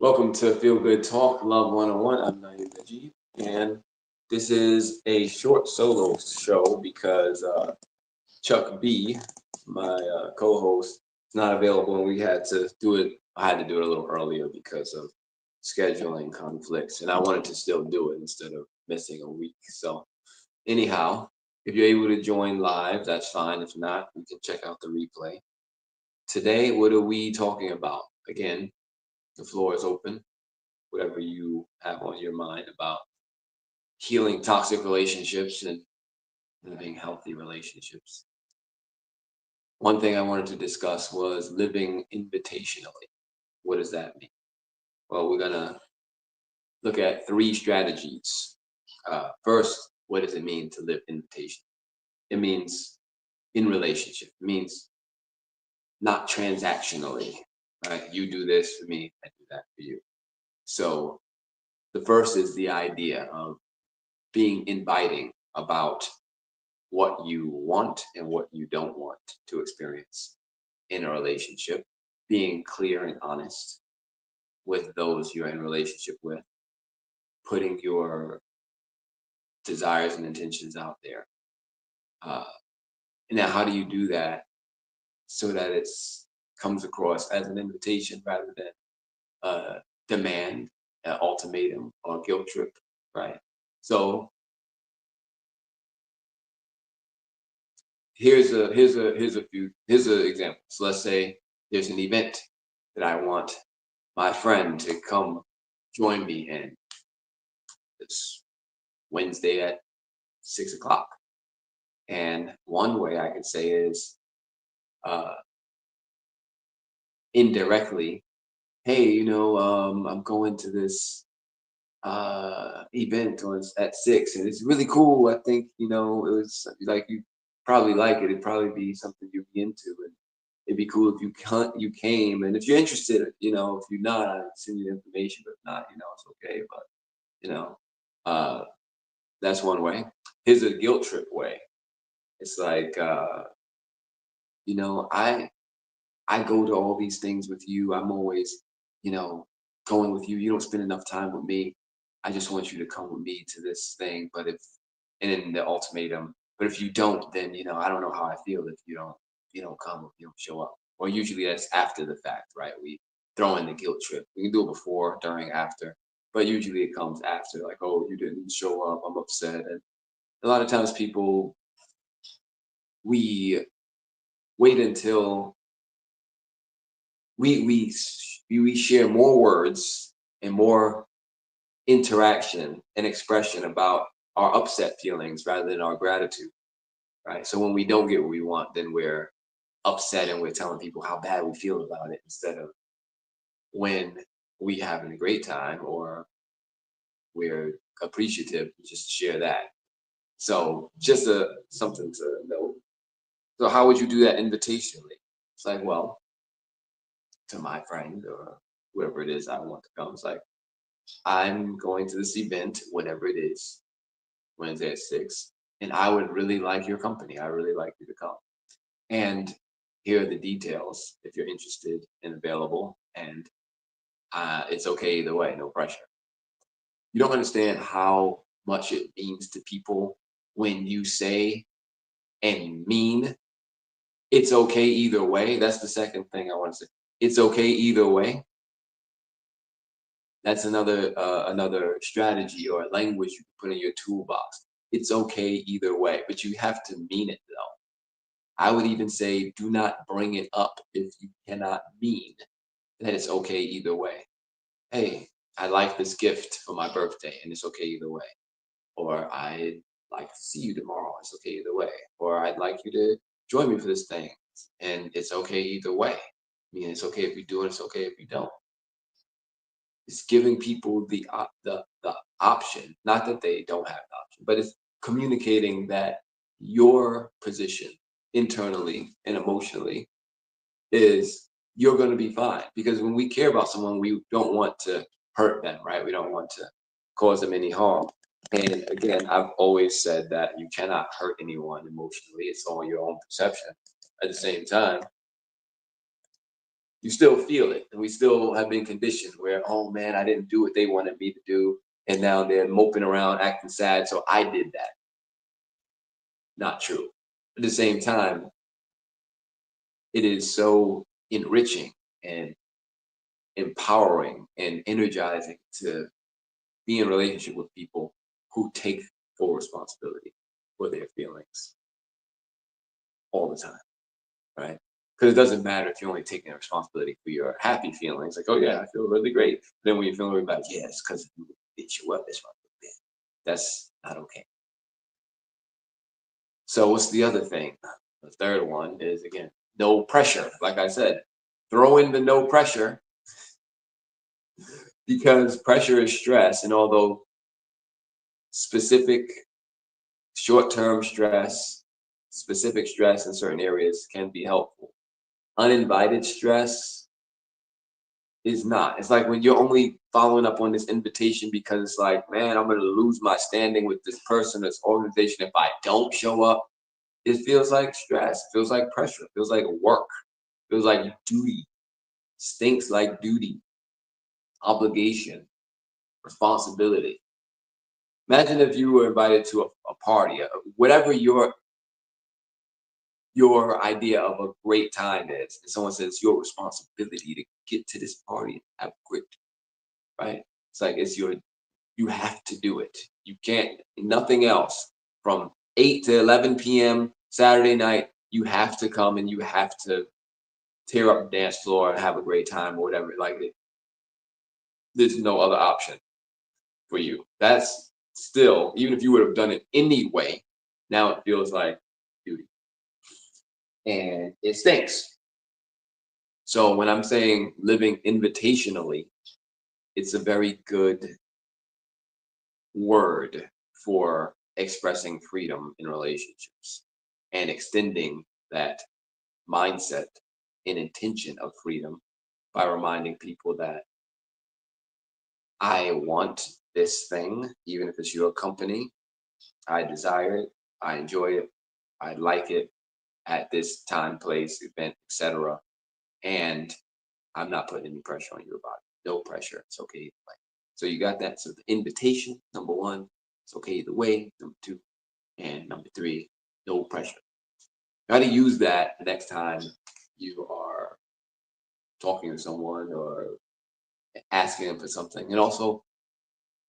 Welcome to Feel Good Talk Love 101. I'm Naeem Najib, and this is a short solo show because Chuck B, my co-host, is not available, and we had to do it. I had to do it a little earlier because of scheduling conflicts, and I wanted to still do it instead of missing a week. So, anyhow, if you're able to join live, that's fine. If not, you can check out the replay. Today, what are we talking about? Again, the floor is open, whatever you have on your mind about healing toxic relationships and living healthy relationships. One thing I wanted to discuss was living invitationally. What does that mean? Well, we're going to look at three strategies. First, what does it mean to live invitation? It means in relationship. It means not transactionally, right? You do this for me, I do that for you. So the first is the idea of being inviting about what you want and what you don't want to experience in a relationship, being clear and honest with those you're in a relationship with, putting your desires and intentions out there. Uh, Now, how do you do that so that it's comes across as an invitation rather than a demand, an ultimatum, or a guilt trip, right? So here's an example. So let's say there's an event that I want my friend to come join me in this Wednesday at 6 o'clock. And one way I could say is uh, indirectly, hey, I'm going to this event at 6, and it's really cool. I think it was like you probably like it. It'd probably be something you'd be into, and it'd be cool if you came. And if you're interested, if you're not, I'll send you the information. But if not, it's okay. But you know, uh, that's one way. Here's a guilt trip way. It's like, I go to all these things with you. I'm always, you know, going with you. You don't spend enough time with me. I just want you to come with me to this thing. And then the ultimatum, but if you don't, then, I don't know how I feel if you don't come, if you don't show up. Or usually that's after the fact, right? We throw in the guilt trip. We can do it before, during, after, but usually it comes after, like, oh, you didn't show up. I'm upset. And a lot of times we wait until we share more words and more interaction and expression about our upset feelings rather than our gratitude, right? So when we don't get what we want, then we're upset and we're telling people how bad we feel about it instead of when we having a great time or we're appreciative, just share that. So just something to know. So how would you do that invitationally? It's like, well, to my friend or whoever it is I want to come. It's like, I'm going to this event, whatever it is, Wednesday at 6, and I would really like your company. I really like you to come. And here are the details if you're interested and available. And it's okay either way, no pressure. You don't understand how much it means to people when you say and mean it's okay either way. That's the second thing I want to say. It's okay either way. That's another strategy or language you can put in your toolbox. It's okay either way, but you have to mean it though. I would even say do not bring it up if you cannot mean that it's okay either way. Hey, I like this gift for my birthday and it's okay either way. Or I'd like to see you tomorrow. It's okay either way. Or I'd like you to join me for this thing. And it's okay either way. I mean, it's okay if you do it, it's okay if you don't. It's giving people the option, not that they don't have the option, but it's communicating that your position internally and emotionally is you're going to be fine. Because when we care about someone, we don't want to hurt them, right? We don't want to cause them any harm. And again, I've always said that you cannot hurt anyone emotionally. It's all your own perception. At the same time, you still feel it. And we still have been conditioned where, oh man, I didn't do what they wanted me to do. And now they're moping around, acting sad. So I did that. Not true. At the same time, it is so enriching and empowering and energizing to be in relationship with people who take full responsibility for their feelings all the time, right? Because it doesn't matter if you're only taking responsibility for your happy feelings, like, oh yeah, I feel really great. Then when you're feeling really bad, yeah, it's because you beat you up this month. That's not okay. So what's the other thing? The third one is, again, no pressure. Like I said, throw in the no pressure, because pressure is stress. And although specific short-term stress, specific stress in certain areas can be helpful, uninvited stress is not. It's like when you're only following up on this invitation because it's like, man, I'm going to lose my standing with this person, this organization, if I don't show up. It feels like stress. It feels like pressure. It feels like work. It feels like duty. Stinks like duty, obligation, responsibility. Imagine if you were invited to a party, whatever your idea of a great time is, and someone says it's your responsibility to get to this party and have a great, right? It's like you have to do it. You can't, nothing else. From 8 to 11 p.m. Saturday night, you have to come and you have to tear up the dance floor and have a great time or whatever. Like there's no other option for you. That's still, even if you would have done it anyway, now it feels like duty. And it stinks. So when I'm saying living invitationally, it's a very good word for expressing freedom in relationships and extending that mindset and intention of freedom by reminding people that I want this thing, even if it's your company. I desire it. I enjoy it. I like it at this time, place, event, etc. And I'm not putting any pressure on you about it. No pressure. It's okay either way. So you got that. So the invitation, number one, it's okay either way. Number two, and number three, no pressure. Try to use that the next time you are talking to someone or asking them for something, and also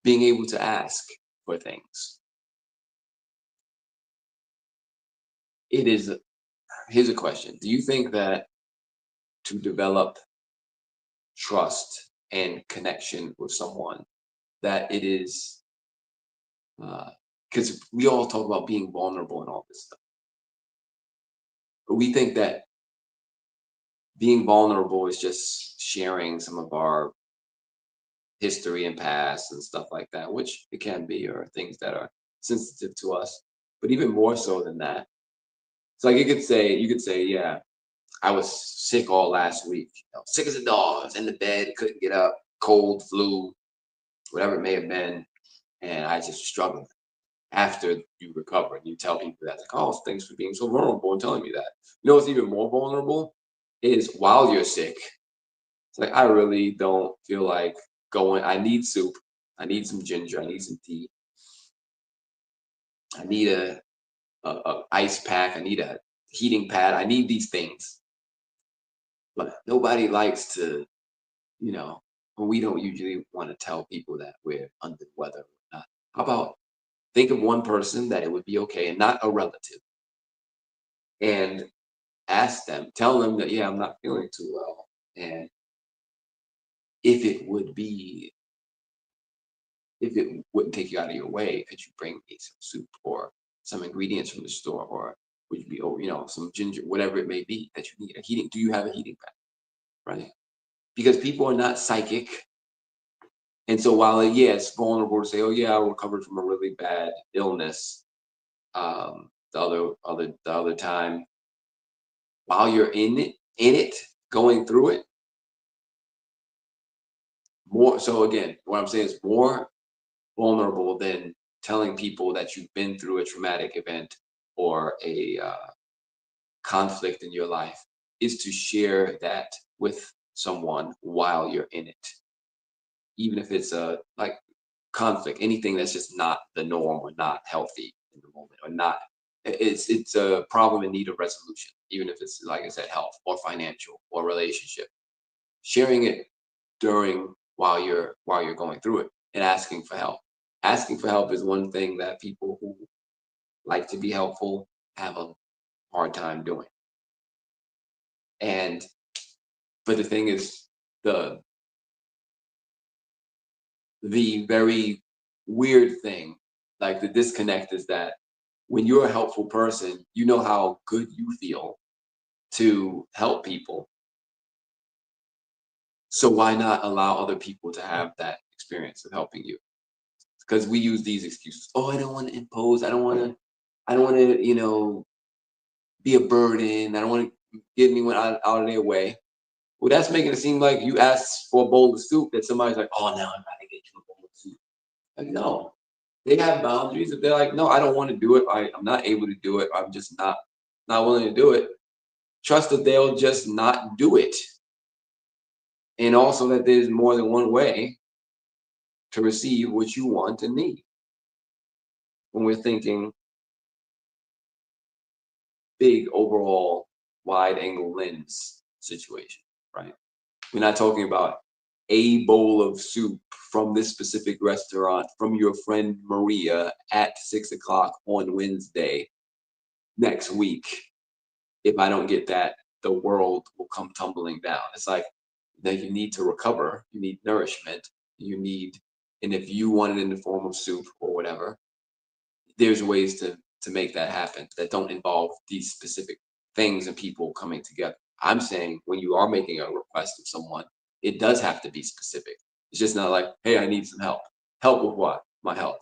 being able to ask for things. It is, here's a question. Do you think that to develop trust and connection with someone, that it is, because we all talk about being vulnerable and all this stuff, but we think that being vulnerable is just sharing some of our history and past and stuff like that, which it can be, or things that are sensitive to us. But even more so than that, it's like you could say, yeah, I was sick all last week, sick as a dog. I was in the bed, couldn't get up, cold, flu, whatever it may have been, and I just struggled. After you recover, and you tell people that, like, oh, thanks for being so vulnerable and telling me that. You know what's even more vulnerable is while you're sick. It's like, I really don't feel like going. I need soup. I need some ginger. I need some tea. I need a ice pack. I need a heating pad. I need these things. But nobody likes to, you know, we don't usually want to tell people that we're under the weather or not. How about think of one person that it would be okay, and not a relative, and ask them, tell them that, yeah, I'm not feeling too well. And if it would be, if it wouldn't take you out of your way, could you bring me some soup or some ingredients from the store? Or would you be, oh, some ginger, whatever it may be that you need? A heating, do you have a heating pad? Right? Because people are not psychic. And so while, yeah, it's vulnerable to say, oh, yeah, I recovered from a really bad illness the other time, while you're in it, going through it, more. So again, what I'm saying is more vulnerable than telling people that you've been through a traumatic event or a conflict in your life is to share that with someone while you're in it, even if it's a like conflict, anything that's just not the norm or not healthy in the moment or not. It's a problem in need of resolution, even if it's like I said, health or financial or relationship. Sharing it during while you're going through it and asking for help. Asking for help is one thing that people who like to be helpful have a hard time doing. And but the thing is, the the very weird thing, like the disconnect, is that when you're a helpful person, you know how good you feel to help people. So why not allow other people to have that experience of helping you? Because we use these excuses. Oh, I don't want to impose. I don't want to, be a burden. I don't want to get anyone out of their way. Well, that's making it seem like you asked for a bowl of soup that somebody's like, oh, now I'm going to get you a bowl of soup. Like, no, they have boundaries. If they're like, no, I don't want to do it. I'm not able to do it. I'm just not willing to do it. Trust that they'll just not do it. And also that there's more than one way to receive what you want and need when we're thinking big overall wide angle lens situation, right? We're not talking about a bowl of soup from this specific restaurant from your friend Maria at 6 o'clock on Wednesday next week. If I don't get that, the world will come tumbling down. It's like that you need to recover, you need nourishment, you need, and if you want it in the form of soup or whatever, there's ways to make that happen that don't involve these specific things and people coming together. I'm saying when you are making a request of someone, it does have to be specific. It's just not like, hey, I need some help. Help with what? My health.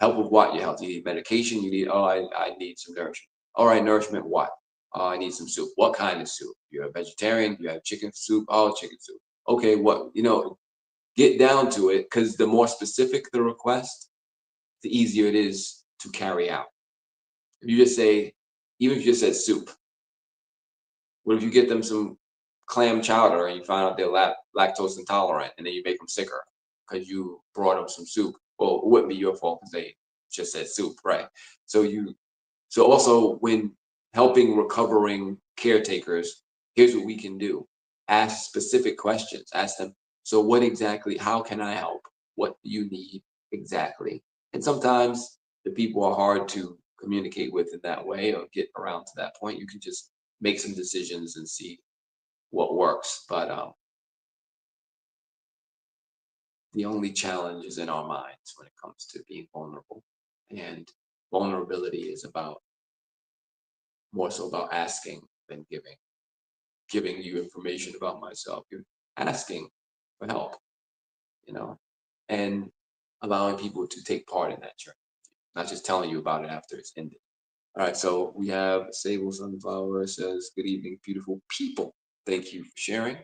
Help with what? Your health. You need medication. You need, oh, I need some nourishment. All right, nourishment, what? Oh, I need some soup. What kind of soup? You're a vegetarian. You have chicken soup. Oh, chicken soup. Okay, what? Get down to it, because the more specific the request, the easier it is to carry out. If you just say, even if you just said soup, what if you get them some clam chowder and you find out they're lactose intolerant and then you make them sicker because you brought them some soup? Well, it wouldn't be your fault because they just said soup, right? So also when helping recovering caretakers, here's what we can do. Ask specific questions. Ask them, so what exactly, how can I help? What do you need exactly? And sometimes the people are hard to communicate with in that way or get around to that point. You can just make some decisions and see what works. But the only challenge is in our minds when it comes to being vulnerable. And vulnerability is about more so about asking than giving you information about myself. You're asking for help, you know, and allowing people to take part in that journey, not just telling you about it after it's ended. All right, so we have Sable Sunflower says, good evening, beautiful people. Thank you for sharing.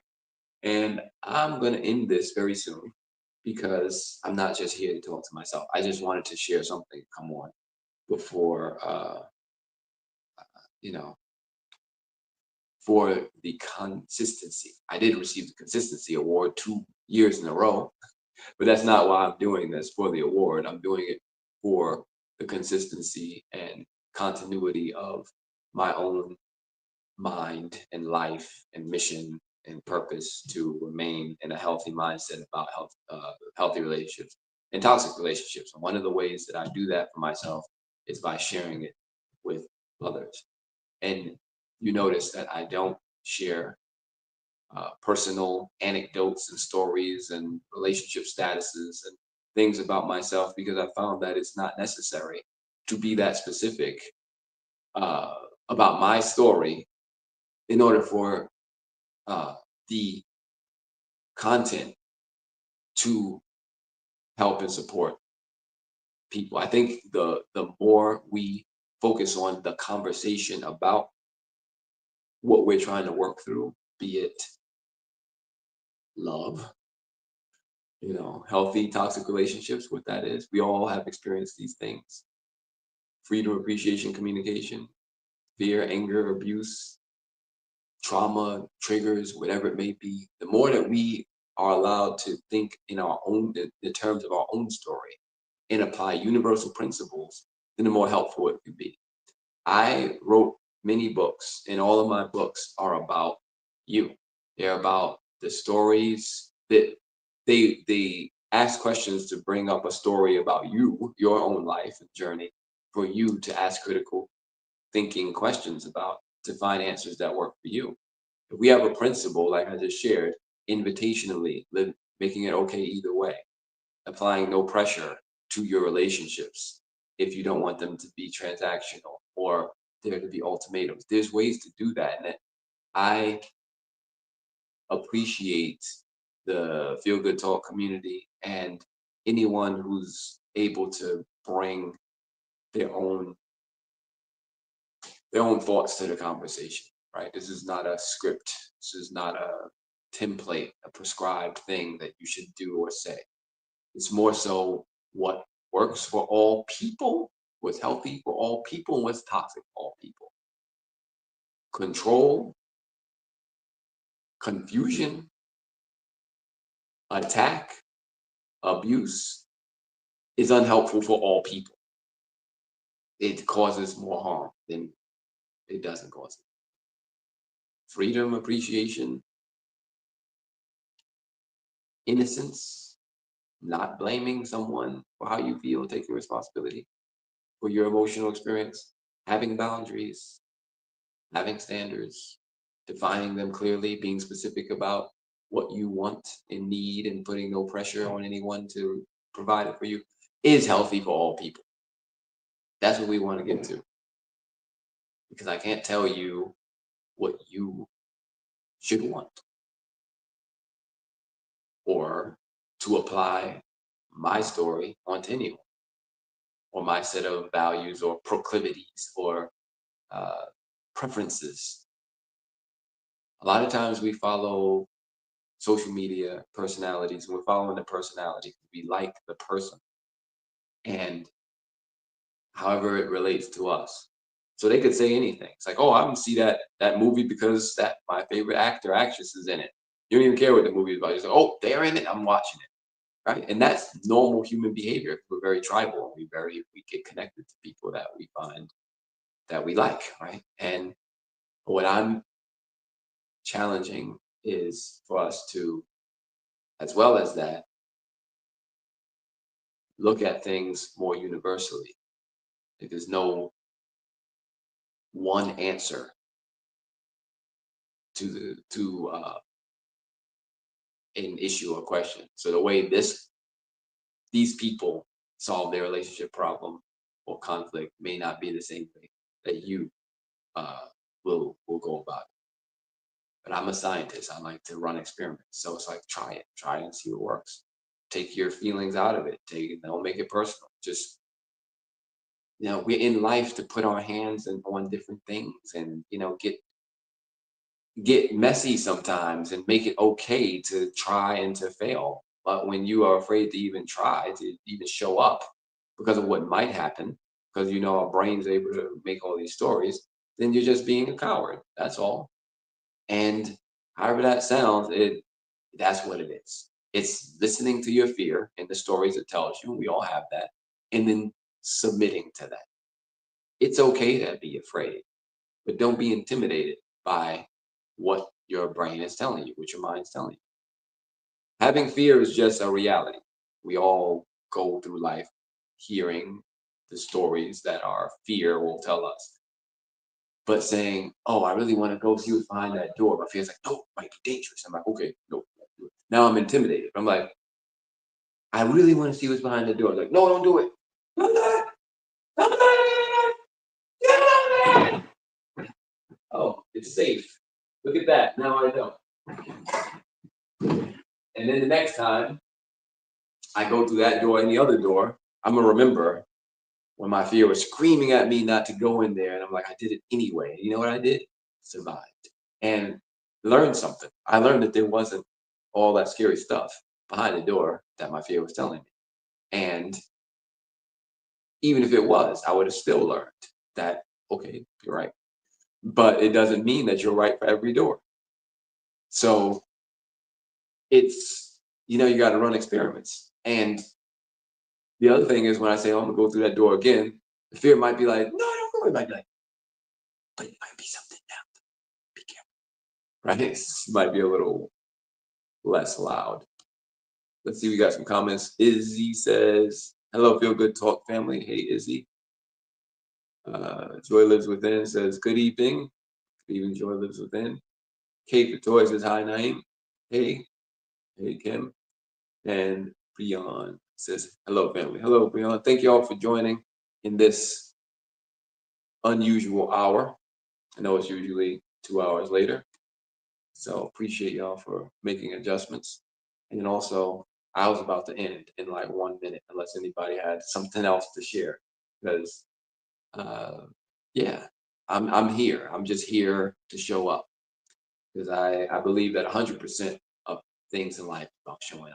And I'm going to end this very soon because I'm not just here to talk to myself. I just wanted to share something, come on, before, you know, for the consistency. I did receive the consistency award 2 years in a row, but that's not why I'm doing this for the award. I'm doing it for the consistency and continuity of my own mind and life and mission and purpose to remain in a healthy mindset about healthy relationships and toxic relationships. And one of the ways that I do that for myself is by sharing it with others. And you notice that I don't share personal anecdotes and stories and relationship statuses and things about myself because I found that it's not necessary to be that specific uh, about my story in order for uh, the content to help and support people. I think the more we focus on the conversation about what we're trying to work through, be it love, healthy toxic relationships, what that is. We all have experienced these things. Freedom, appreciation, communication, fear, anger, abuse, trauma, triggers, whatever it may be, the more that we are allowed to think in our own, in terms of our own story and apply universal principles, then the more helpful it can be. I wrote many books, and all of my books are about you. They're about the stories that they ask questions to bring up a story about you, your own life and journey, for you to ask critical thinking questions about to find answers that work for you. If we have a principle, like I just shared, invitationally, making it okay either way, applying no pressure to your relationships if you don't want them to be transactional or there to be ultimatums. There's ways to do that. And I appreciate the Feel Good Talk community and anyone who's able to bring their own their own thoughts to the conversation, right? This is not a script. This is not a template, a prescribed thing that you should do or say. It's more so what works for all people, what's healthy for all people, and what's toxic for all people. Control, confusion, attack, abuse is unhelpful for all people. It causes more harm than it doesn't cause it. Freedom, appreciation, innocence, not blaming someone for how you feel, taking responsibility for your emotional experience, having boundaries, having standards, defining them clearly, being specific about what you want and need, and putting no pressure on anyone to provide it for you is healthy for all people. That's what we want to get to. Because I can't tell you what you should want or to apply my story onto anyone or my set of values or proclivities or uh, preferences. A lot of times we follow social media personalities. We're following the personality. We like the person and however it relates to us. So they could say anything. It's like, oh, I don't see that movie because that my favorite actor actress is in it. You don't even care what the movie is about. You say, oh, they're in it. I'm watching it, right? And that's normal human behavior. We're very tribal. We get connected to people that we find that we like, right? And what I'm challenging is for us to, as well as that, look at things more universally. Like there's no one answer to an issue or question. So the way these people solve their relationship problem or conflict may not be the same way that you uh, will go about it. But I'm a scientist. I like to run experiments. So it's like try it and see what works. Take your feelings out of it. Don't make it personal. Just we're in life to put our hands on different things and get messy sometimes and make it okay to try and to fail. But when you are afraid to even try, to even show up because of what might happen, because our brain's able to make all these stories, then you're just being a coward. That's all. And however that sounds, that's what it is. It's listening to your fear and the stories it tells you. We all have that. And then submitting to that. It's okay to be afraid, but don't be intimidated by what your brain is telling you, what your mind's telling you. Having fear is just a reality. We all go through life hearing the stories that our fear will tell us. But saying, oh, I really want to go see what's behind that door. My fear's like, no, it might be dangerous. I'm like, okay, no, don't do it. Now I'm intimidated. I'm like, I really want to see what's behind the door. I'm like, no, don't do it. Don't do it. Don't do it. Don't do it. Oh, it's safe. Look at that. Now I know. And then the next time I go through that door and the other door, I'm gonna remember when my fear was screaming at me not to go in there, and I'm like, I did it anyway. You know what I did? Survived and learned something. I learned that there wasn't all that scary stuff behind the door that my fear was telling me. And even if it was, I would have still learned that, okay, you're right. but it doesn't mean that you're right for every door. So it's, you got to run experiments. And the other thing is when I say, oh, I'm gonna go through that door again, the fear might be like, no, don't go. It might be like, but it might be something now. Be careful. Right? It might be a little less loud. Let's see, we got some comments. Izzy says, hello, Feel Good Talk family. Hey, Izzy. Joy Lives Within says, good evening. Good evening, Joy Lives Within. Kate Victoria says, hi, Naeem. Hey. Hey, Kim. And Breon says, hello, family. Hello, Breon. Thank you all for joining in this unusual hour. I know it's usually 2 hours later. So appreciate y'all for making adjustments. And then also, I was about to end in like 1 minute, unless anybody had something else to share. Because, yeah, I'm here. I'm just here to show up. Because I believe that 100% of things in life is about showing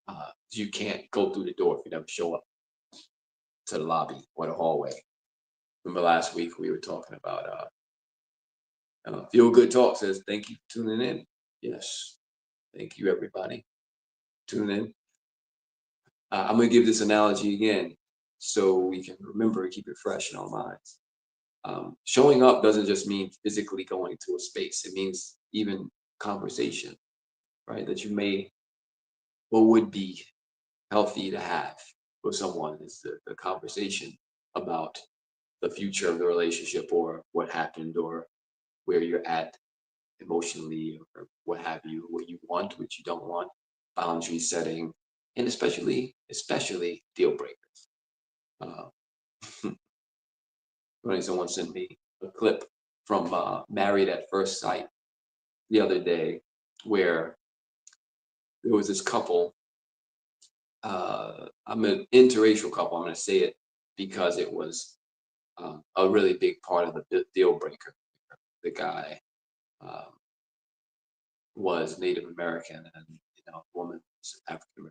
up. You can't go through the door if you never show up to the lobby or the hallway. Remember last week we were talking about Feel Good Talk says, thank you for tuning in. Yes. Thank you, everybody. Tune in. I'm going to give this analogy again so we can remember and keep it fresh in our minds. Showing up doesn't just mean physically going to a space. It means even conversation, right? That you may or would be healthy to have with someone is the conversation about the future of the relationship or what happened or where you're at emotionally or what have you, what you want, what you don't want, boundary setting, and especially deal breakers. Uh, Someone sent me a clip from Married at First Sight the other day where there was this couple. I'm an interracial couple. I'm going to say it because it was a really big part of the deal breaker. The guy um, was Native American, and the woman was African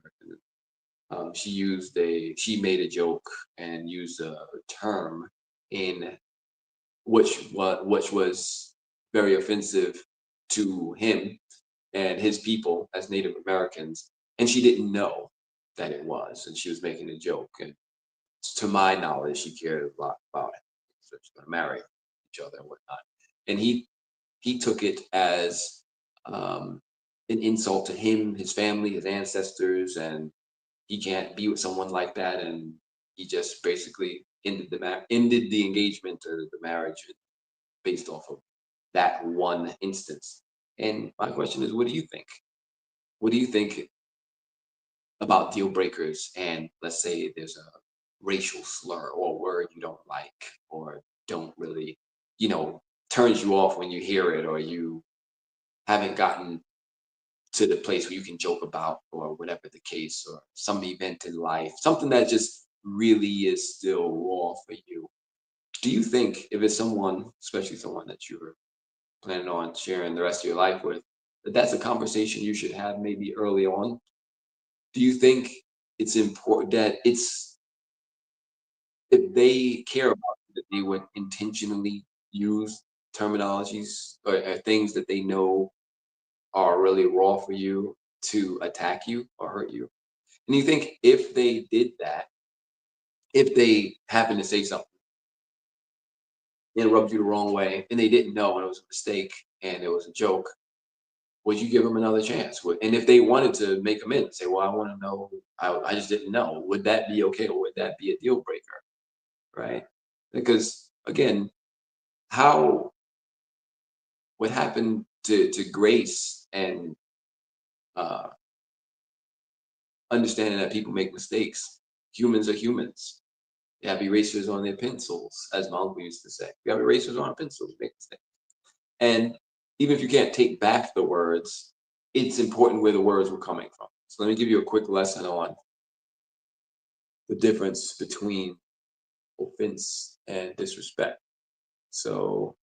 American. She made a joke and used a term in which was very offensive to him and his people as Native Americans, and she didn't know that it was, and she was making a joke. And to my knowledge, she cared a lot about it. So she's going to marry each other and whatnot. And he took it as an insult to him, his family, his ancestors, and he can't be with someone like that. And he just basically ended the engagement or the marriage based off of that one instance. And my question is, what do you think? What do you think about deal breakers? And let's say there's a racial slur or a word you don't like or don't really, you know, turns you off when you hear it, or you haven't gotten to the place where you can joke about, or whatever the case, or some event in life, something that just really is still raw for you. Do you think if it's someone, especially someone that you're planning on sharing the rest of your life with, that that's a conversation you should have maybe early on? Do you think it's important that it's if they care about you, that they would intentionally use terminologies or things that they know are really raw for you to attack you or hurt you? And you think if they did that, if they happened to say something and rubbed you the wrong way and they didn't know and it was a mistake and it was a joke, would you give them another chance? And if they wanted to make amends, say, well, I want to know, I just didn't know, would that be okay? Or would that be a deal breaker? Right? Because again, how what happened to grace and uh, understanding that people make mistakes? Humans are humans. They have erasers on their pencils, as my uncle used to say. You have erasers on pencils, make mistakes. And even if you can't take back the words, it's important where the words were coming from. So let me give you a quick lesson on the difference between offense and disrespect. So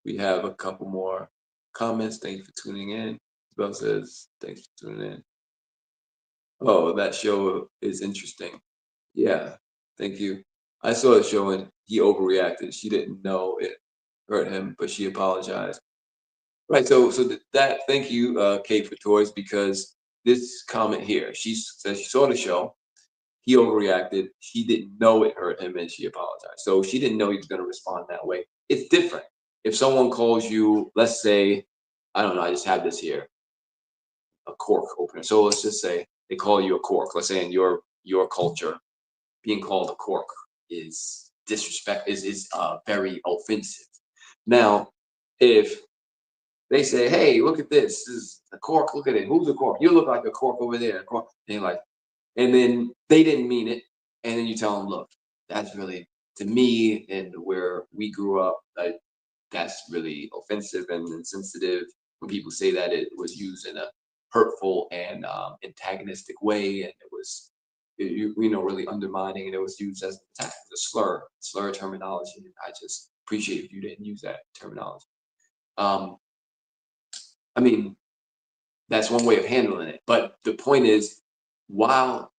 we have a couple more comments. Thank you for tuning in. Bell says, thanks for tuning in. Oh, that show is interesting. Yeah, thank you. I saw the show and he overreacted. She didn't know it. hurt him, but she apologized. Right. That thank you, Kate, for toys, because this comment here, she says she saw the show, he overreacted, he didn't know it hurt him, and she apologized. So she didn't know he was going to respond that way. It's different. If someone calls you, let's say, I don't know, I just have this here, a cork opener. So let's just say they call you a cork. Let's say in your culture, being called a cork is disrespect is very offensive. Now, if they say, "Hey, look at this. This is a cork. Look at it. Who's a cork? You look like a cork over there." A cork. And you're like, and then they didn't mean it, and then you tell them, "Look, that's really to me and where we grew up. That's really offensive and insensitive. When people say that, it was used in a hurtful and antagonistic way, and it was, really undermining, and it was used as an attack, a slur terminology. And I just appreciate if you didn't use that terminology. Um, I mean, that's one way of handling it. But the point is, while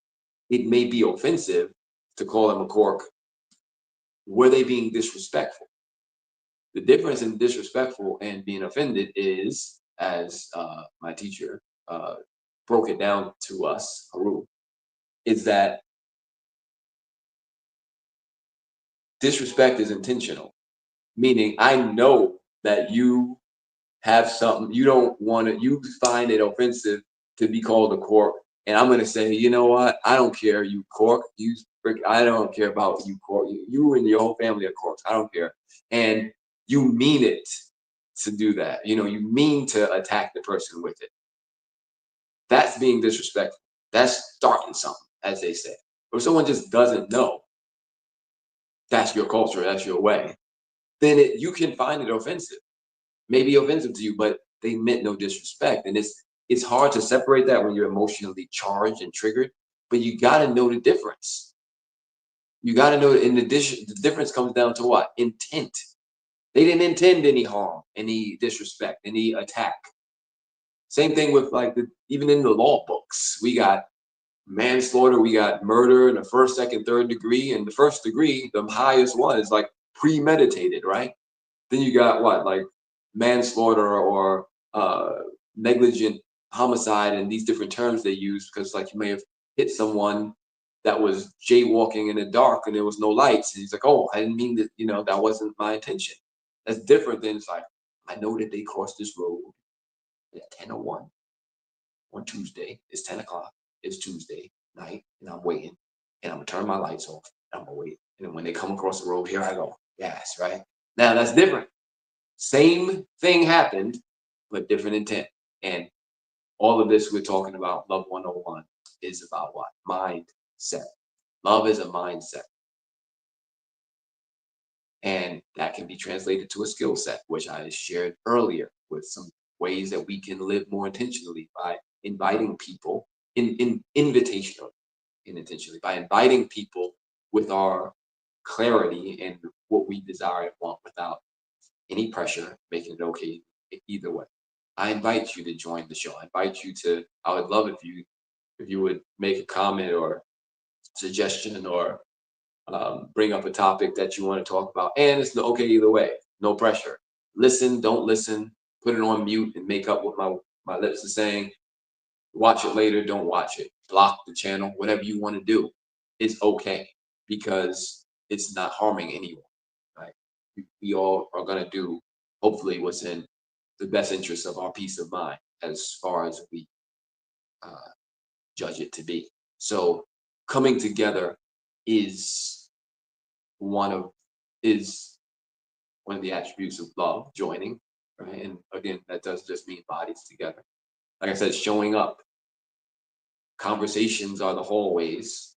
it may be offensive to call them a cork, were they being disrespectful? The difference in disrespectful and being offended is, as my teacher broke it down to us, Haru, is that disrespect is intentional, meaning I know that you have something you don't want to, you find it offensive to be called a cork, and I'm going to say, you know what, I don't care, you cork, I don't care about you cork, you and your whole family are corks, I don't care. And you mean it to do that, you mean to attack the person with it. That's being disrespectful. That's starting something, as they say. Or if someone just doesn't know, that's your culture, that's your way, then you can find it offensive, maybe offensive to you, but they meant no disrespect. And it's hard to separate that when you're emotionally charged and triggered, but you got to know the difference. You got to know, in addition, the difference comes down to what? Intent. They didn't intend any harm, any disrespect, any attack. Same thing with like even in the law books, we got manslaughter, we got murder in the first, second, third degree, and the first degree, the highest one is like premeditated, right? Then you got what, like manslaughter or negligent homicide, and these different terms they use, because like you may have hit someone that was jaywalking in the dark and there was no lights, and he's like, "Oh, I didn't mean that. That wasn't my intention." That's different than, it's like, I know that they crossed this road at 10:01 on Tuesday. It's 10 o'clock. It's Tuesday night, and I'm waiting, and I'm gonna turn my lights off. And I'm gonna wait, and then when they come across the road, here I go. Yes, right now that's different. Same thing happened, but different intent. And all of this we're talking about, Love 101, is about what? Mindset. Love is a mindset. And that can be translated to a skill set, which I shared earlier with some ways that we can live more intentionally by inviting people in invitationally, intentionally, by inviting people with our clarity and what we desire and want without any pressure, making it okay either way. I invite you to join the show. I invite you to, I would love if you would make a comment or suggestion, or bring up a topic that you want to talk about. And it's okay either way, no pressure. Listen, don't listen, put it on mute and make up what my lips are saying. Watch it later, don't watch it. Block the channel, whatever you want to do. It's okay, because it's not harming anyone. Right? We all are going to do, hopefully, what's in the best interest of our peace of mind, as far as we uh, judge it to be. So coming together is one of is one of the attributes of love, joining, right? And again, that doesn't just mean bodies together. Like I said, showing up. Conversations are the hallways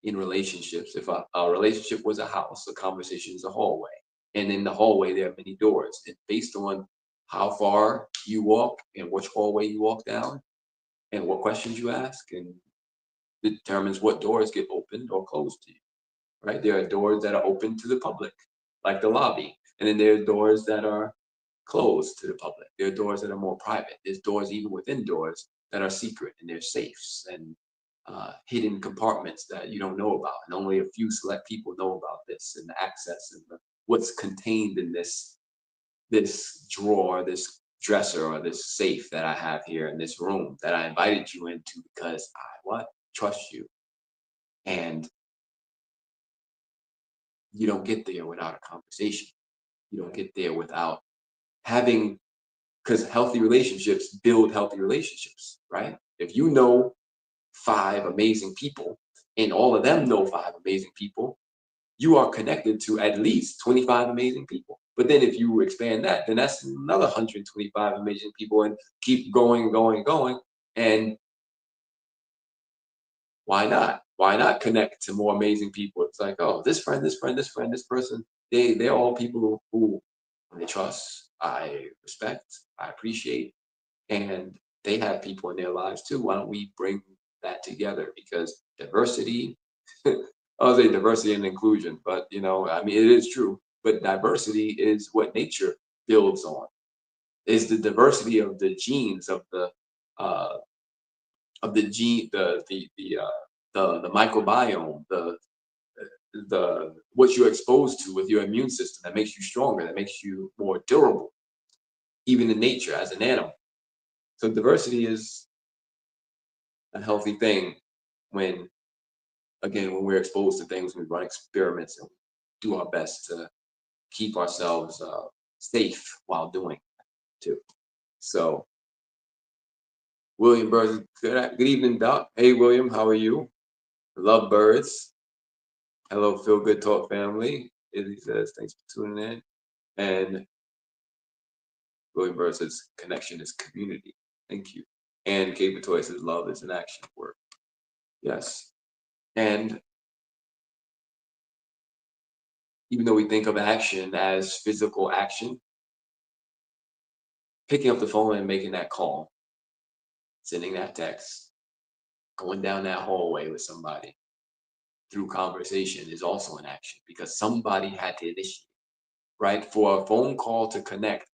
in relationships. If a relationship was a house, a conversation is a hallway. And in the hallway, there are many doors. And based on how far you walk and which hallway you walk down and what questions you ask, and determines what doors get opened or closed to you, right? There are doors that are open to the public, like the lobby. And then there are doors that are closed to the public. There are doors that are more private. There's doors even within doors that are secret, and there's safes and hidden compartments that you don't know about. And only a few select people know about this, and the access and what's contained in this this drawer, this dresser, or this safe that I have here in this room that I invited you into because I what? Trust you. And you don't get there without a conversation. You don't get there without having, because healthy relationships build healthy relationships, right? If you know five amazing people and all of them know five amazing people, you are connected to at least 25 amazing people. But then if you expand that, then that's another 125 amazing people and keep going, going, going. And why not? Why not connect to more amazing people? It's like, oh, this friend, this friend, this friend, this person, they're all people who I trust, I respect, I appreciate, and they have people in their lives too. Why don't we bring that together? Because diversity, I'll say diversity and inclusion, but I mean, it is true. But diversity is what nature builds on. Is the diversity of the genes uh, of the gene, the microbiome, the what you're exposed to with your immune system that makes you stronger, that makes you more durable, even in nature as an animal. So diversity is a healthy thing when, again, when we're exposed to things, we run experiments and do our best to keep ourselves safe while doing it too. So William Birds, good evening, Doc. Hey, William, how are you? Love birds. Hello, Feel Good Talk family. Izzy says, thanks for tuning in. And William Bird says, connection is community. Thank you. And Kate Toy says, love is an action word. Yes. And even though we think of action as physical action, picking up the phone and making that call, sending that text, going down that hallway with somebody through conversation is also an action because somebody had to initiate, right? For a phone call to connect,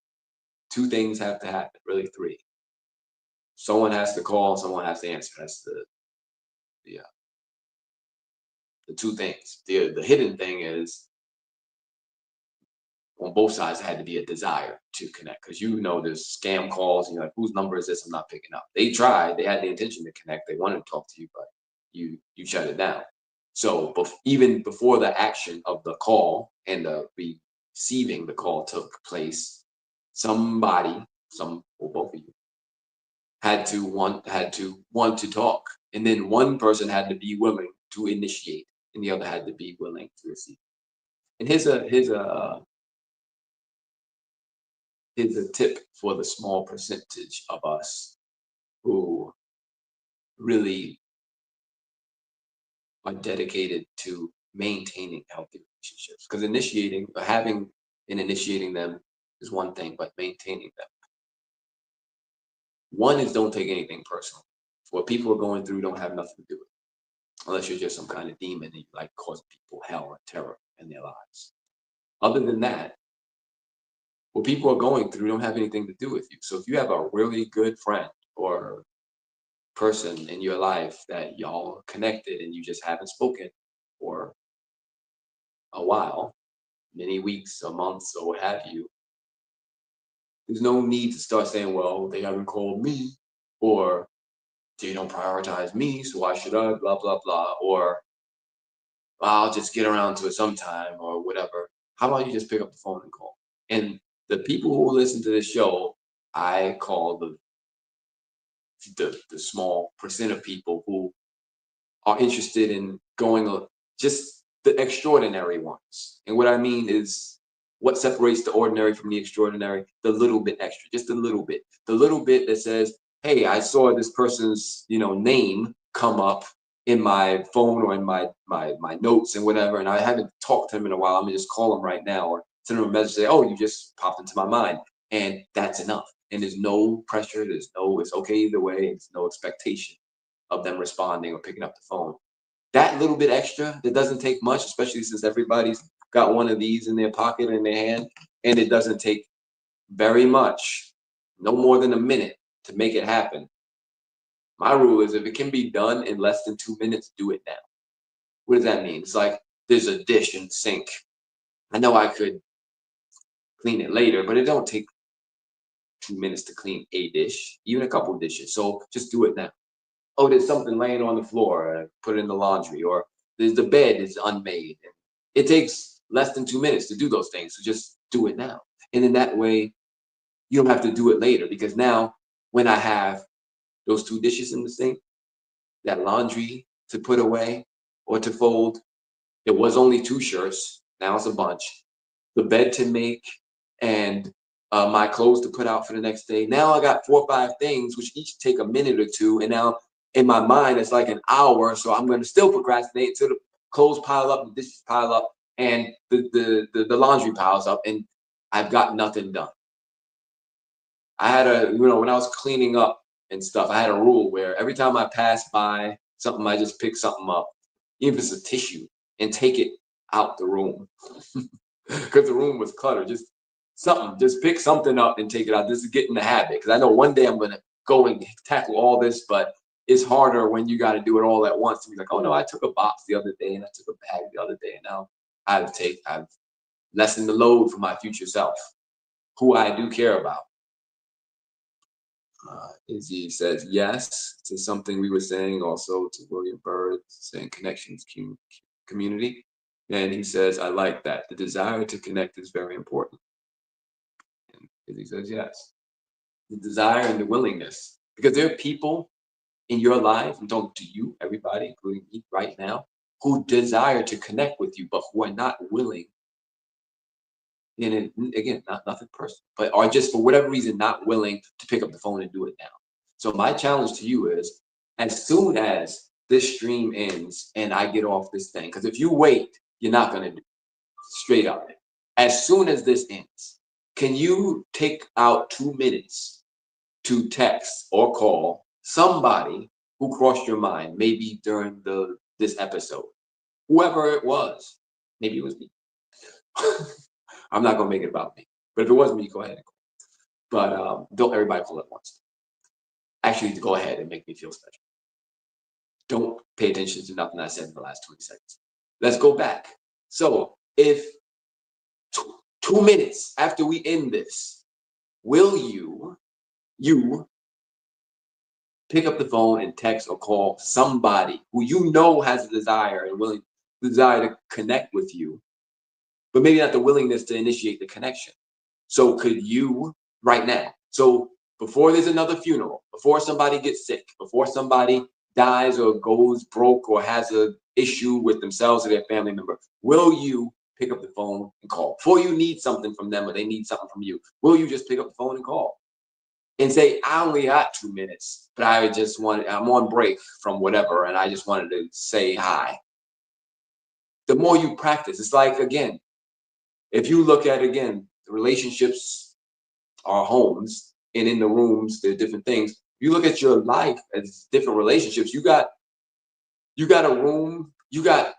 two things have to happen, really three. Someone has to call, someone has to answer. That's the, the two things. The hidden thing is on both sides, it had to be a desire to connect because there's scam calls and you're like, whose number is this? I'm not picking up. They tried, they had the intention to connect, they wanted to talk to you, but you shut it down. So even before the action of the call and the receiving the call took place, somebody, some or both of you, had to want to talk, and then one person had to be willing to initiate, and the other had to be willing to receive. And here's a tip for the small percentage of us who really are dedicated to maintaining healthy relationships. Because having and initiating them is one thing, but maintaining them. One is don't take anything personal. What people are going through don't have nothing to do with it, unless you're just some kind of demon and you like causing people hell and terror in their lives. Other than that, what people are going through don't have anything to do with you. So if you have a really good friend or person in your life that y'all are connected and you just haven't spoken for a while, many weeks or months or what have you, there's no need to start saying, well, they haven't called me, or they don't prioritize me, so why should I, blah, blah, blah, or I'll just get around to it sometime or whatever. How about you just pick up the phone and call? And the people who listen to this show, I call the small percent of people who are interested in going just the extraordinary ones. And what I mean is what separates the ordinary from the extraordinary, the little bit extra, just a little bit. The little bit that says, hey, I saw this person's, name come up in my phone or in my notes and whatever, and I haven't talked to him in a while. I'm gonna just call him right now or send him a message, say, oh, you just popped into my mind. And that's enough. And there's no pressure, it's okay either way, there's no expectation of them responding or picking up the phone. That little bit extra, that doesn't take much, especially since everybody's got one of these in their pocket, in their hand, and it doesn't take very much, no more than a minute to make it happen. My rule is if it can be done in less than 2 minutes, do it now. What does that mean? It's like there's a dish in the sink. I know I could clean it later, but it don't take 2 minutes to clean a dish, even a couple dishes. So just do it now. Oh, there's something laying on the floor, put it in the laundry, or there's the bed is unmade. It takes less than 2 minutes to do those things. So just do it now. And in that way, you don't have to do it later, because now when I have those two dishes in the sink, that laundry to put away or to fold, it was only two shirts. Now it's a bunch. The bed to make, and my clothes to put out for the next day. Now I got 4 or 5 things, which each take a minute or two. And now in my mind, it's like an hour. So I'm going to still procrastinate until the clothes pile up, the dishes pile up, and the laundry piles up, and I've got nothing done. I had when I was cleaning up and stuff, I had a rule where every time I pass by something, I just pick something up, even if it's a tissue, and take it out the room. Because the room was cluttered. Just pick something up and take it out. This is getting the habit. Because I know one day I'm going to go and tackle all this, but it's harder when you got to do it all at once. To be like, oh no, I took a box the other day and I took a bag the other day, and now I've lessened the load for my future self, who I do care about. Izzy says yes to something we were saying, also to William Byrd saying connections community. And he says, I like that. The desire to connect is very important. And Izzy says yes. The desire and the willingness. Because there are people in your life, I'm talking to you, everybody, including me right now, who desire to connect with you, but who are not willing. And again, nothing personal, but are just for whatever reason not willing to pick up the phone and do it now. So my challenge to you is, as soon as this stream ends and I get off this thing, because if you wait, you're not going to do it. Straight up. As soon as this ends, can you take out 2 minutes to text or call somebody who crossed your mind, maybe during this episode, whoever it was? Maybe it was me. I'm not gonna make it about me, but if it was me, go ahead and call. But don't everybody call at once. Actually, go ahead and make me feel special. Don't pay attention to nothing I said in the last 20 seconds. Let's go back. So if 2 minutes after we end this, will you pick up the phone and text or call somebody who you know has a desire and desire to connect with you, but maybe not the willingness to initiate the connection? So could you right now? So before there's another funeral, before somebody gets sick, before somebody dies or goes broke or has an issue with themselves or their family member, will you pick up the phone and call? Before you need something from them or they need something from you, will you just pick up the phone and call? And say, I only got 2 minutes, but I'm on break from whatever, and I just wanted to say hi. The more you practice, it's like, again, if you look at, again, the relationships are homes, and in the rooms, there are different things. You look at your life as different relationships. You got a room, you got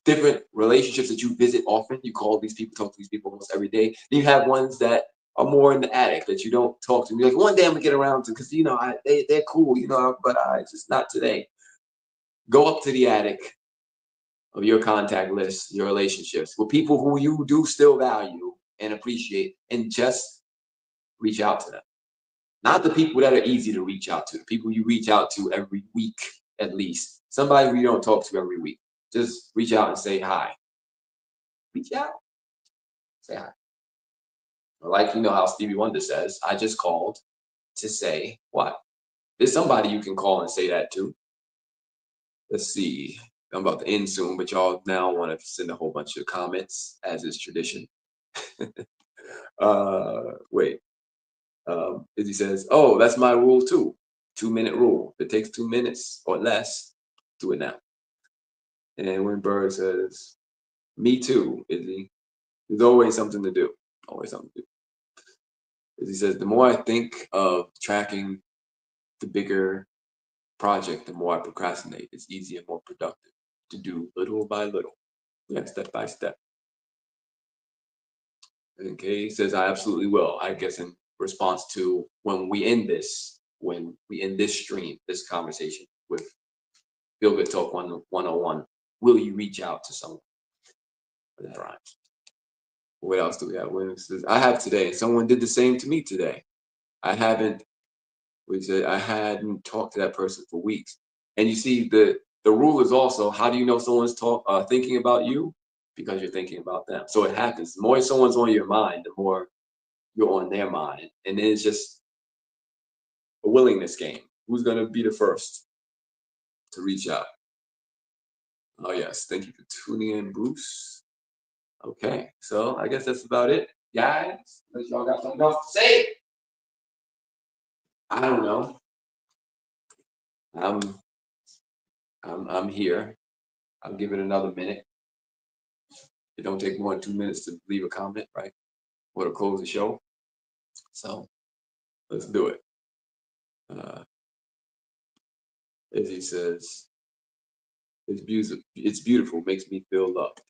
different relationships that you visit often. You call these people, talk to these people almost every day. Then you have ones that are more in the attic that you don't talk to. You're like, one day I'm gonna get around to, because they're cool, but it's just not today. Go up to the attic of your contact list, your relationships with people who you do still value and appreciate, and just reach out to them. Not the people that are easy to reach out to, the people you reach out to every week at least. Somebody who you don't talk to every week. Just reach out and say hi. Reach out. Say hi. Like, how Stevie Wonder says, I just called to say what? There's somebody you can call and say that to. Let's see. I'm about to end soon, but y'all now want to send a whole bunch of comments, as is tradition. Wait. Izzy says, oh, that's my rule too. 2-minute rule. If it takes 2 minutes or less, do it now. And when Bird says, me too, Izzy. There's always something to do. Always something to do. Izzy says, the more I think of tracking the bigger project, the more I procrastinate. It's easier and more productive to do little by little. Yeah, step by step. And Kay says, I absolutely will. I guess in response to when we end this stream, this conversation with Feel Good Talk 101, will you reach out to someone? That rhymes. What else do we have? William says, I have today. Someone did the same to me today. I haven't, I hadn't talked to that person for weeks. And you see, the rule is also, how do you know someone's thinking about you? Because you're thinking about them. So it happens. The more someone's on your mind, the more you're on their mind. And then it's just a willingness game. Who's going to be the first to reach out? Oh, yes. Thank you for tuning in, Bruce. Okay. So I guess that's about it, guys. Unless y'all got something else to say. I don't know. I'm I'm here. I'll give it another minute. It don't take more than 2 minutes to leave a comment, right? Or to close the show. So let's do it. As he says, it's beautiful. It's beautiful. Makes me feel loved.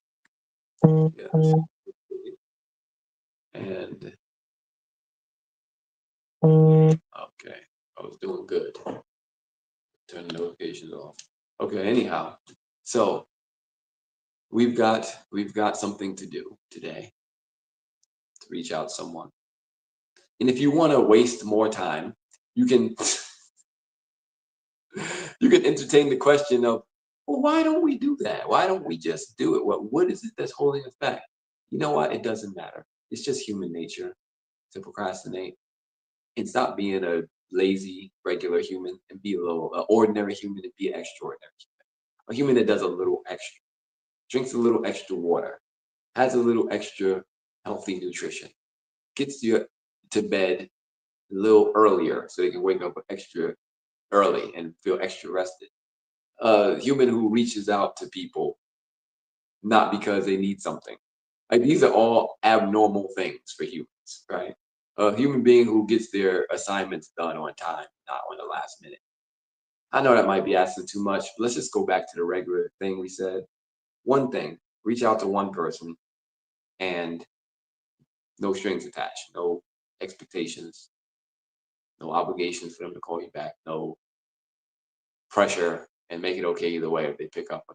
Yes. And okay, I was doing good. Turn the notifications off. Okay. Anyhow, so we've got something to do today to reach out to someone. And if you want to waste more time, you can you can entertain the question of, well, why don't we do that? Why don't we just do it? What is it that's holding us back? You know what? It doesn't matter. It's just human nature to procrastinate and stop being a lazy, regular human and be a little ordinary human and be an extraordinary human. A human that does a little extra, drinks a little extra water, has a little extra healthy nutrition, gets you to bed a little earlier so they can wake up extra early and feel extra rested. A human who reaches out to people not because they need something. Like these are all abnormal things for humans, right? A human being who gets their assignments done on time, not on the last minute. I know that might be asking too much, but let's just go back to the regular thing we said. One thing, reach out to one person and no strings attached, no expectations, no obligations for them to call you back, no pressure, and make it okay either way if they pick up.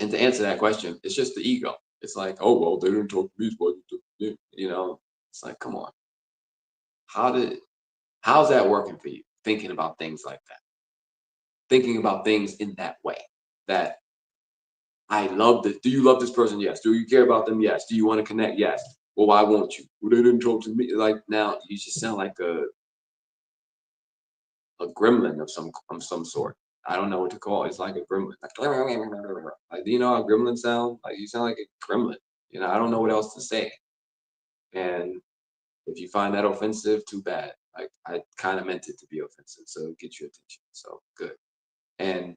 And to answer that question, it's just the ego. It's like, oh well, they didn't talk to me, so you know. It's like, come on, how's that working for you? Thinking about things like that, thinking about things in that way. That I love this. Do you love this person? Yes. Do you care about them? Yes. Do you want to connect? Yes. Well, why won't you? Well, they didn't talk to me. Like now, you just sound like a gremlin of some sort. I don't know what to call it. It's like a gremlin. Like, do you know how gremlins sound? Like you sound like a gremlin. You know, I don't know what else to say. And if you find that offensive, too bad. Like I kind of meant it to be offensive, so get your attention. So good. And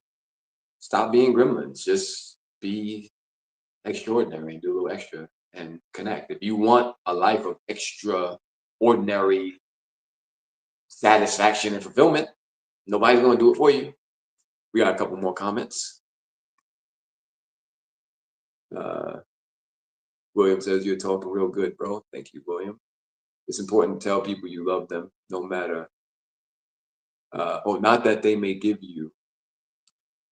stop being gremlins. Just be extraordinary and do a little extra and connect. If you want a life of extraordinary satisfaction and fulfillment, nobody's going to do it for you. We got a couple more comments. William says, you're talking real good, bro. Thank you, William. It's important to tell people you love them, no matter, or not that they may give you,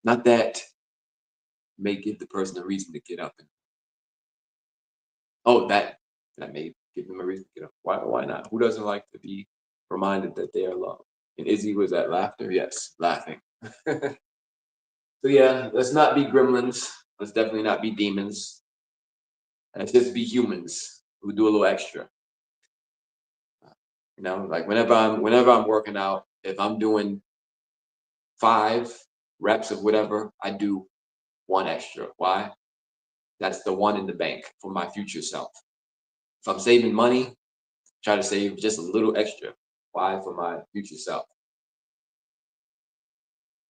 not that may give the person a reason to get up. That may give them a reason to get up. Why not? Who doesn't like to be reminded that they are loved? And Izzy, was that laughter? Yes, laughing. So yeah, let's not be gremlins. Let's definitely not be demons. Let's just be humans who do a little extra. You know, like whenever I'm working out, if I'm doing 5 reps of whatever, I do one extra. Why? That's the one in the bank for my future self. If I'm saving money, try to save just a little extra. Why? For my future self.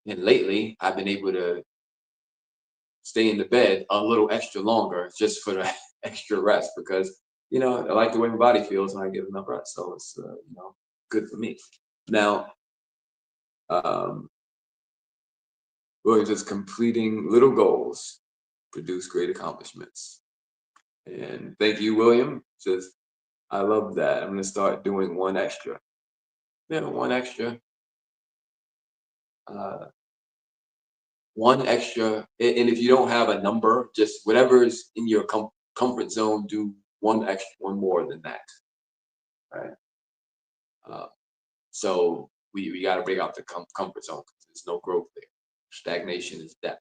And lately, I've been able to stay in the bed a little extra longer just for the extra rest because, you know, I like the way my body feels when I get enough rest. So it's, you know, good for me. Now, Williams is completing little goals, produce great accomplishments. And thank you, William. Just, I love that. I'm going to start doing one extra. Yeah, one extra. One extra. And if you don't have a number, just whatever is in your comfort zone, do one more than that, right? Uh, so we got to break out the comfort zone because there's no growth there. Stagnation is death.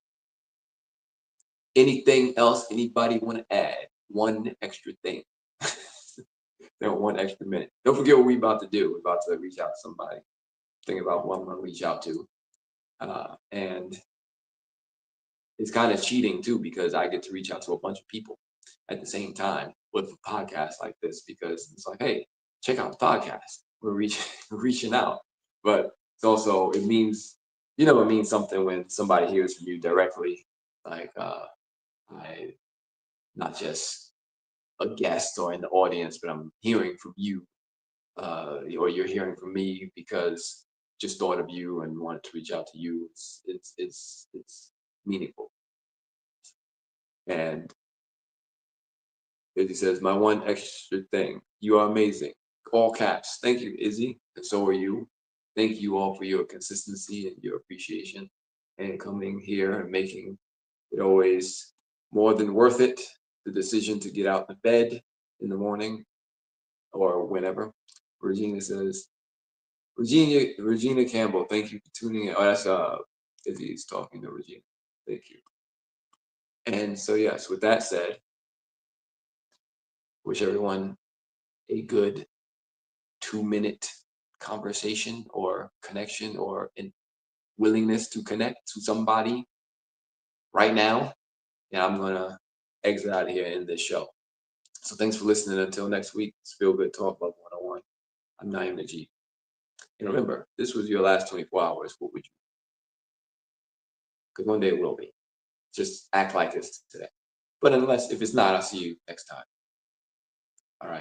Anything else anybody want to add? One extra thing. Then 1 extra minute. Don't forget what we about to do. We're about to reach out to somebody. Think about one to reach out to. And it's kind of cheating too because I get to reach out to a bunch of people at the same time with a podcast like this because it's like, hey, check out the podcast. We're reaching out. But it's also, it means, it means something when somebody hears from you directly, like I not just a guest or in the audience, but I'm hearing from you, or you're hearing from me because just thought of you and wanted to reach out to you. It's meaningful. And Izzy says, my one extra thing, you are amazing. All caps. Thank you, Izzy. And so are you. Thank you all for your consistency and your appreciation and coming here and making it always more than worth it. The decision to get out of bed in the morning or whenever. Regina says, Regina Campbell, thank you for tuning in. Oh, that's Izzy's talking to Regina. Thank you. And so yes, with that said, wish everyone a good 2-minute conversation or connection or willingness to connect to somebody right now. And I'm gonna exit out of here in this show. So thanks for listening. Until next week, it's Feel Good Talk Love 101. I'm Naeem Najee. And remember, this was your last 24 hours. What would you? Because one day it will be. Just act like it's today. But unless, if it's not, I'll see you next time.